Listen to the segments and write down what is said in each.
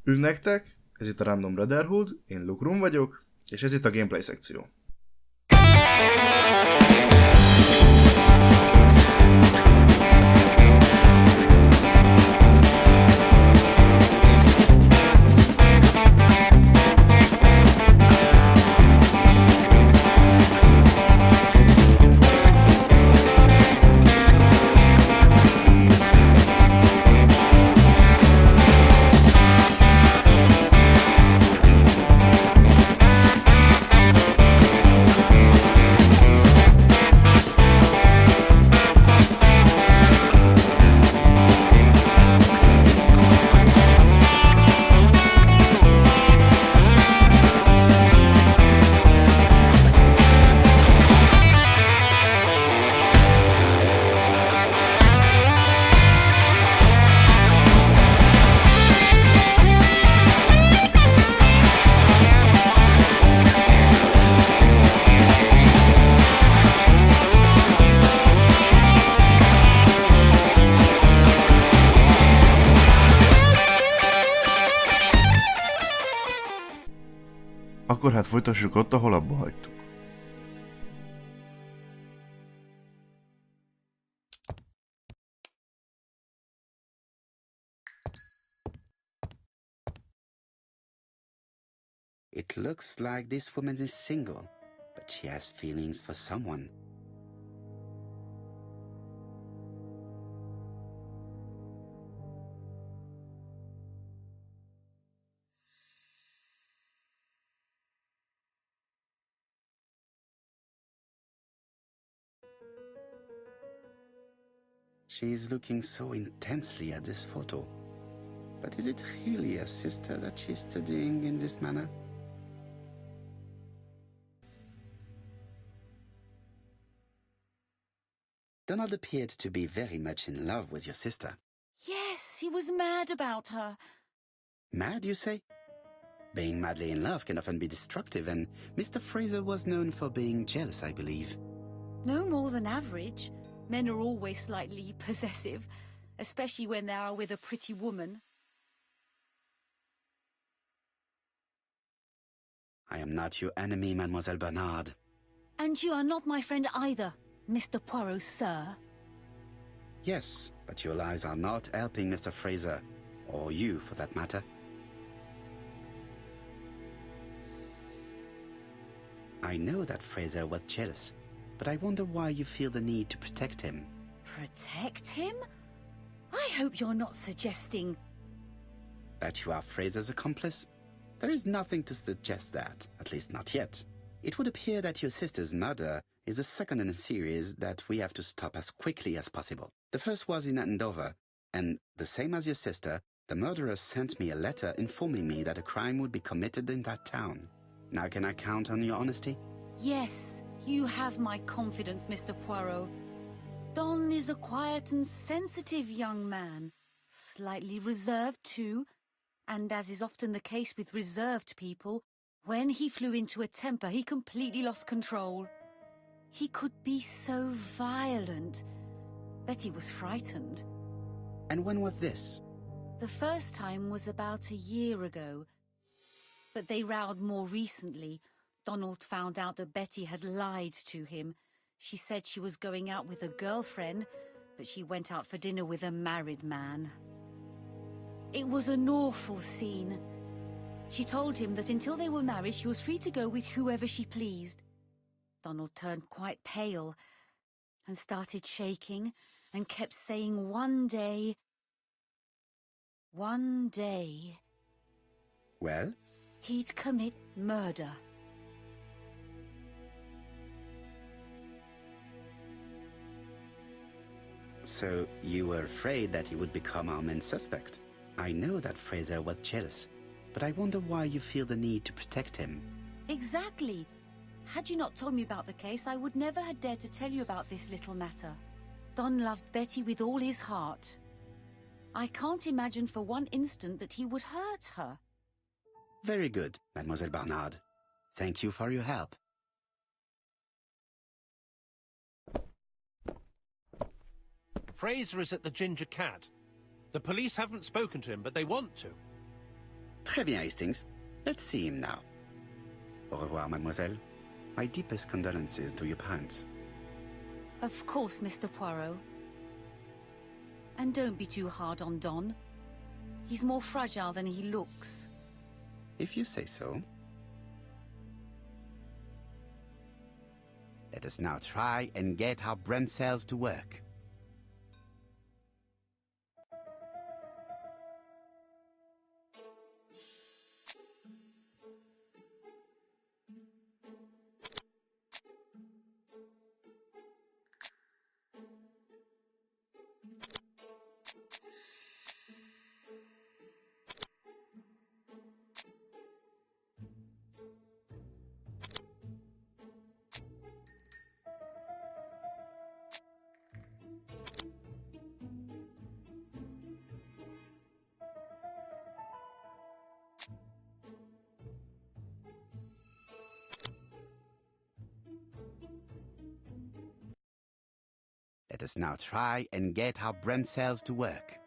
Üdv nektek, ez itt a Random Brotherhood, én Luke Rum vagyok, és ez itt a gameplay szekció. Akkor hát folytassuk ott, ahol abba hagytuk. It looks like this woman is single, but she has feelings for someone. She is looking so intensely at this photo. But is it really a sister that she's studying in this manner? Donald appeared to be very much in love with your sister. Yes, he was mad about her. Mad, you say? Being madly in love can often be destructive, and Mr. Fraser was known for being jealous, I believe. No more than average. Men are always slightly possessive, especially when they are with a pretty woman. I am not your enemy, Mademoiselle Bernard. And you are not my friend either, Mr. Poirot, sir. Yes, but your lies are not helping Mr. Fraser, or you for that matter. I know that Fraser was jealous, but I wonder why you feel the need to protect him. Protect him? I hope you're not suggesting... That you are Fraser's accomplice? There is nothing to suggest that, at least not yet. It would appear that your sister's murder is the second in a series that we have to stop as quickly as possible. The first was in Andover, and the same as your sister, the murderer sent me a letter informing me that a crime would be committed in that town. Now can I count on your honesty? Yes, you have my confidence, Mr. Poirot. Don is a quiet and sensitive young man. Slightly reserved, too. And as is often the case with reserved people, when he flew into a temper, he completely lost control. He could be so violent. Betty was frightened. And when was this? The first time was about a year ago. But they rowed more recently. Donald found out that Betty had lied to him. She said she was going out with a girlfriend, but she went out for dinner with a married man. It was an awful scene. She told him that until they were married, she was free to go with whoever she pleased. Donald turned quite pale and started shaking and kept saying one day... Well? He'd commit murder. So you were afraid that he would become our main suspect? I know that Fraser was jealous, but I wonder why you feel the need to protect him. Exactly. Had you not told me about the case, I would never have dared to tell you about this little matter. Don loved Betty with all his heart. I can't imagine for one instant that he would hurt her. Very good, Mademoiselle Bernard. Thank you for your help. Fraser is at the Ginger Cat. The police haven't spoken to him, but they want to. Très bien, Hastings. Let's see him now. Au revoir, mademoiselle. My deepest condolences to your parents. Of course, Mr. Poirot. And don't be too hard on Don. He's more fragile than he looks. If you say so. Let us now try and get our brain cells to work. Let us now try and get our brain cells to work.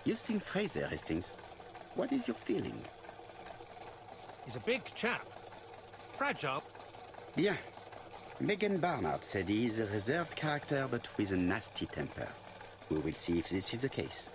You've seen Fraser, Hastings. What is your feeling? He's a big chap. Fragile. Bien. Megan Barnard said he is a reserved character but with a nasty temper. We will see if this is the case.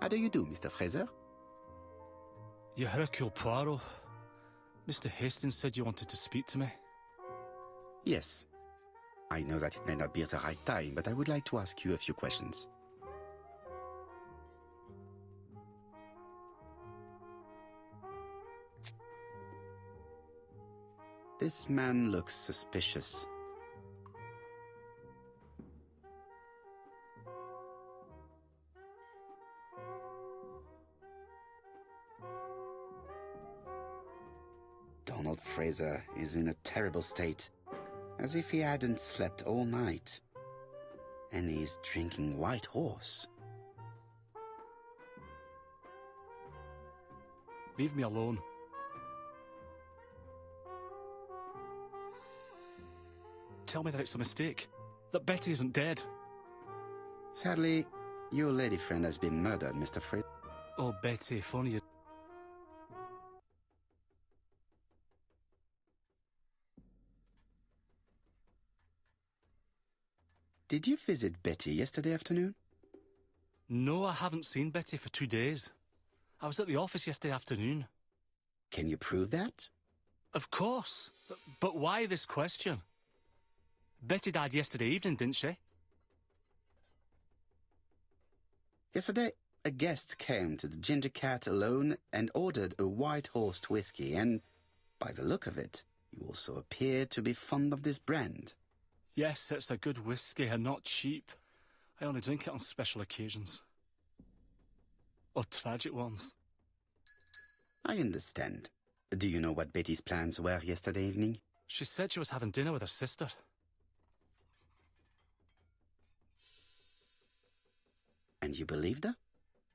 How do you do, Mr. Fraser? You Hercule Poirot. Mr. Hastings said you wanted to speak to me. Yes. I know that it may not be the right time, but I would like to ask you a few questions. This man looks suspicious. Donald Fraser is in a terrible state, as if he hadn't slept all night. And he's drinking White Horse. Leave me alone. Tell me that it's a mistake. That Betty isn't dead. Sadly, your lady friend has been murdered, Mr. Fraser. Oh, Betty, if only you... Did you visit Betty yesterday afternoon? No, I haven't seen Betty for 2 days. I was at the office yesterday afternoon. Can you prove that? Of course. But why this question? Betty died yesterday evening, didn't she? Yesterday, a guest came to the Ginger Cat alone and ordered a White Horse whiskey, and by the look of it, you also appear to be fond of this brand. Yes, it's a good whiskey and not cheap. I only drink it on special occasions. Or tragic ones. I understand. Do you know what Betty's plans were yesterday evening? She said she was having dinner with her sister. And you believed her?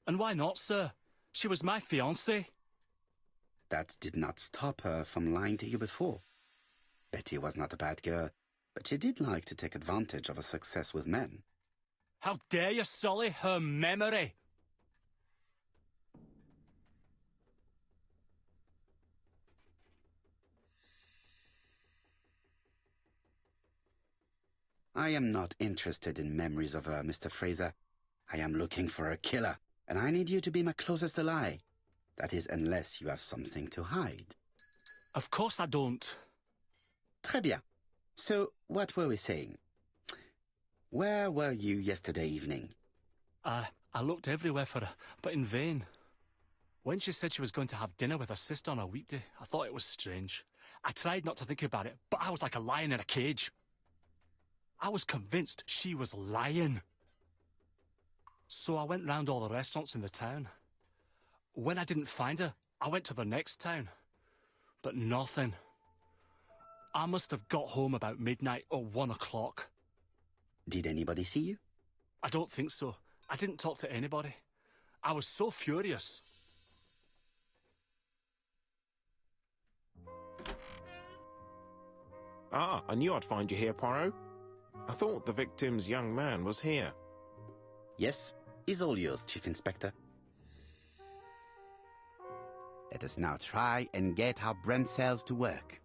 And why not, sir? She was my fiancée. That did not stop her from lying to you before. Betty was not a bad girl, but she did like to take advantage of her success with men. How dare you sully her memory? I am not interested in memories of her, Mr. Fraser. I am looking for a killer, and I need you to be my closest ally. That is, unless you have something to hide. Of course I don't. Très bien. So, what were we saying? Where were you yesterday evening? I looked everywhere for her, but in vain. When she said she was going to have dinner with her sister on a weekday, I thought it was strange. I tried not to think about it, but I was like a lion in a cage. I was convinced she was lying. So I went round all the restaurants in the town. When I didn't find her, I went to the next town. But nothing. I must have got home about midnight or 1 o'clock. Did anybody see you? I don't think so. I didn't talk to anybody. I was so furious. Ah, I knew I'd find you here, Poirot. I thought the victim's young man was here. Yes, is all yours, Chief Inspector. Let us now try and get our brain cells to work.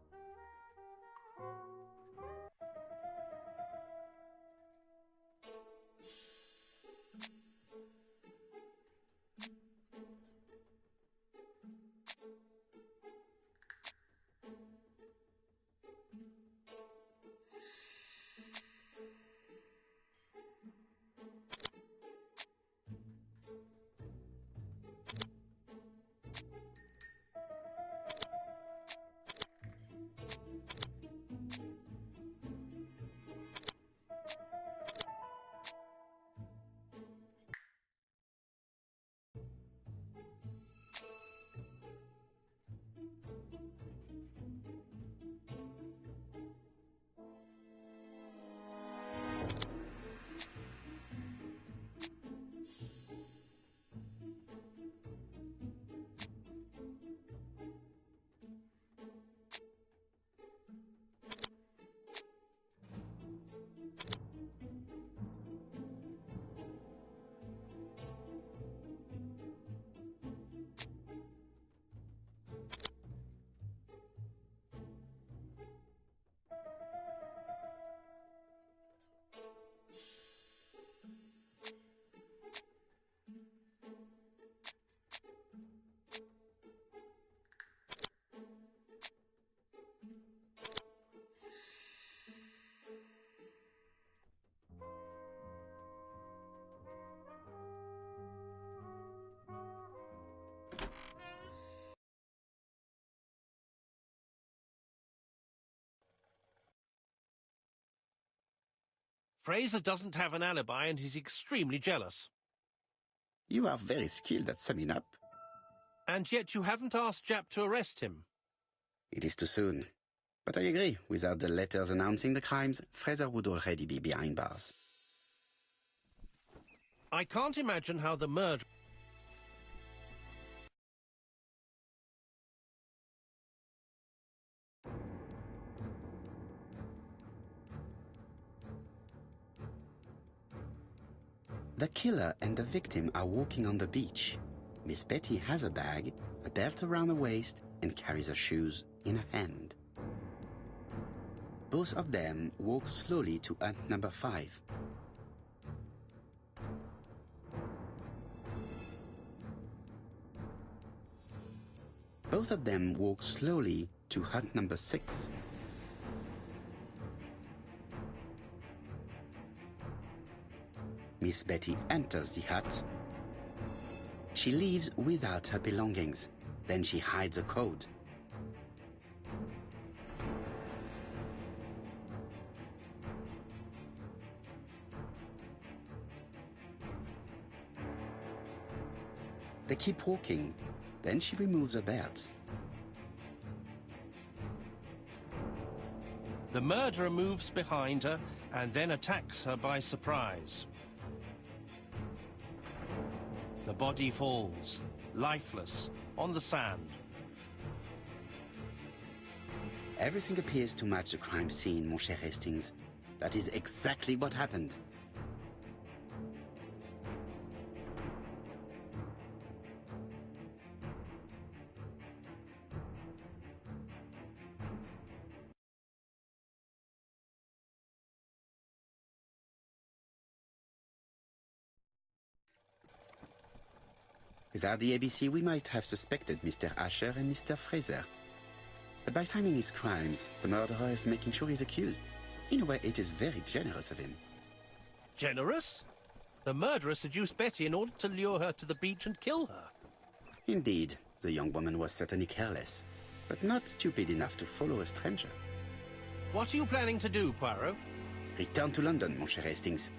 Fraser doesn't have an alibi and he's extremely jealous. You are very skilled at summing up. And yet you haven't asked Japp to arrest him. It is too soon. But I agree, without the letters announcing the crimes, Fraser would already be behind bars. I can't imagine how the murder... The killer and the victim are walking on the beach. Miss Betty has a bag, a belt around her waist, and carries her shoes in her hand. Both of them walk slowly to hut number 5. Both of them walk slowly to hut number 6. Miss Betty enters the hut. She leaves without her belongings. Then she hides a code. They keep walking. Then she removes her belt. The murderer moves behind her and then attacks her by surprise. The body falls, lifeless, on the sand. Everything appears to match the crime scene, mon cher Hastings. That is exactly what happened. Without the ABC, we might have suspected Mr. Asher and Mr. Fraser. But by timing his crimes, the murderer is making sure he's accused. In a way, it is very generous of him. Generous? The murderer seduced Betty in order to lure her to the beach and kill her. Indeed, the young woman was certainly careless, but not stupid enough to follow a stranger. What are you planning to do, Poirot? Return to London, mon cher Hastings.